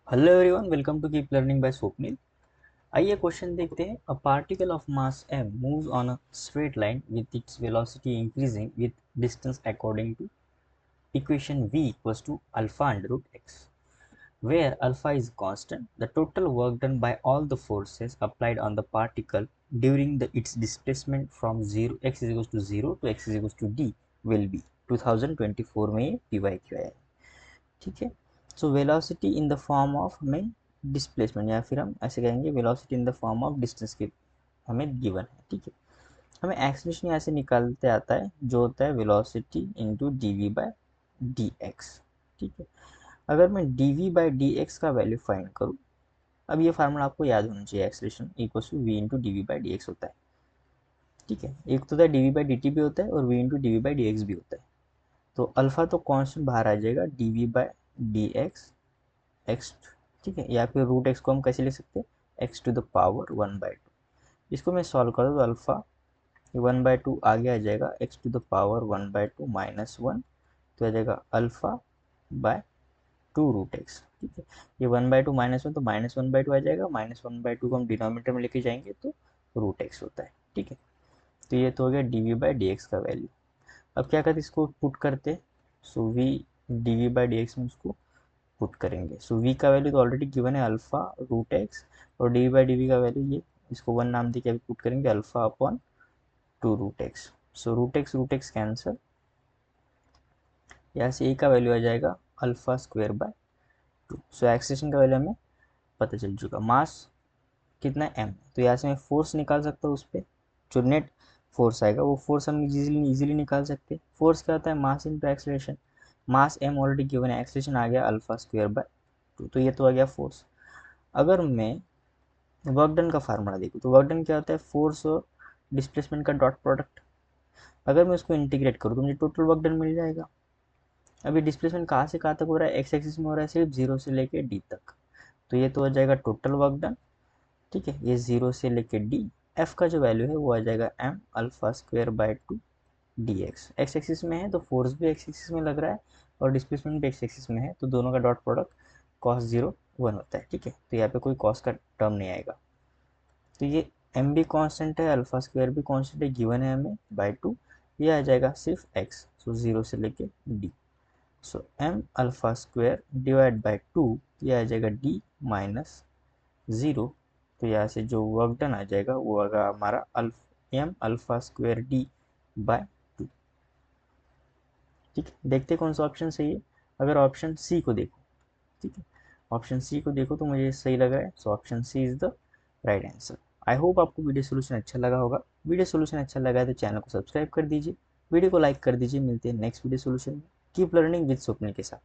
Hello everyone, welcome to keep learning by Swapnil. आइए question देखते हैं। A particle of mass m moves on a straight line with its velocity increasing with distance according to equation v equals to alpha under root x, where alpha is constant. The total work done by all the forces applied on the particle during its displacement from 0 x is equals to 0 to x is equals to d will be 2024 में ये PYQ आया है। ठीक है। So velocity in the form of हमें displacement, या फिर हम ऐसे कहेंगे velocity in the form of distance के हमें गिवन है। ठीक है। हमें एक्सप्रेशन यहाँ से निकालते आता है जो होता है velocity into D V by D X. ठीक है। अगर मैं D V by D X का वैल्यू फाइंड करूँ, अब ये फार्मूला आपको याद होना चाहिए, expression equal to V into D V by D X होता है। ठीक है। एक तो होता है D V by D T भी होता है और V into D V by D X भी होता है। तो अल्फा तो कॉन्स्टेंट बाहर आ जाएगा, D V by D X X. ठीक है। या फिर रूट एक्स को हम कैसे लिख सकते हैं, एक्स टू द पावर 1/2। इसको मैं सॉल्व कर दूँ तो अल्फा 1/2 आगे आ जाएगा, एक्स टू द पावर 1/2 -1, तो आ जाएगा अल्फा बाय 2 रूट एक्स। ठीक है। ये 1/2 -1 तो -1/2 आ जाएगा, -1/2 को हम डिनोमिनेटर में लेके जाएंगे तो रूट एक्स होता है। ठीक है। तो ये तो हो गया D V by D X का वैल्यू। अब क्या करते इसको पुट करते, so V D V by D X में उसको पुट करेंगे। सो v का वैल्यू तो ऑलरेडी गिवन है अल्फा रूट एक्स, और डी बाई डी का वैल्यू ये, इसको 1 नाम दे के अभी पुट करेंगे alpha upon 2 root X. So root X cancel, यहाँ से a का वैल्यू आ जाएगा alpha square by 2। So acceleration का वैल्यू हमें पता चल चुका। मास कितना m, तो यहाँ से मैं फोर्स निकाल सकता हूँ उस पर, जो नेट फोर्स आएगा वो फोर्स हम इजीली निकाल सकते हैं। फोर्स क्या होता है, मास इंटू एक्सलेशन। मास m ऑलरेडी गिवन है, एक्सलेशन आ गया अल्फा स्क्वेयर बाय 2, तो ये तो आ गया फोर्स। अगर मैं वर्क डन का फार्मूला देखूँ तो वर्क डन क्या होता है, फोर्स और डिस्प्लेसमेंट का डॉट प्रोडक्ट। अगर मैं उसको इंटीग्रेट करूँ तो मुझे टोटल वर्क डन मिल जाएगा। अभी डिस्प्लेसमेंट कहाँ से कहाँ तक हो रहा है, एक्स एक्सिस में हो रहा है सिर्फ 0 से लेके डी तक, तो ये तो हो जाएगा टोटल वर्क डन। ठीक है। ये 0 से लेके डी, एफ का जो वैल्यू है वो आ जाएगा M alpha square by 2 D X. X axis में है तो फोर्स भी एक्स एक्सिस में लग रहा है और डिस्प्लेसमेंट भी एक्स एक्सिस में है, तो दोनों का डॉट प्रोडक्ट कॉस 0 1 होता है। ठीक है। तो यहाँ पे कोई कॉस का टर्म नहीं आएगा। तो ये एम भी कांस्टेंट है, अल्फा स्क्वायर भी कांस्टेंट है, गिवन है हमें बाय 2। ये आ जाएगा सिर्फ एक्स, सो 0 से लेके D. So M alpha square divide by 2, ये आ जाएगा डी माइनस 0। तो यहाँ से जो वर्क डन आ जाएगा वो आएगा हमारा M alpha square D by 2। ठीक है। देखते कौन सा ऑप्शन सही है। अगर ऑप्शन सी को देखो, ठीक है, ऑप्शन सी को देखो तो मुझे सही लगा है, so option C is the right answer. I hope आपको वीडियो सोल्यूशन अच्छा लगा होगा। वीडियो सोल्यूशन अच्छा लगा है तो चैनल को सब्सक्राइब कर दीजिए, वीडियो को लाइक कर दीजिए। मिलते हैं नेक्स्ट वीडियो सोल्यूशन में। कीप लर्निंग विद स्वप्निल के साथ।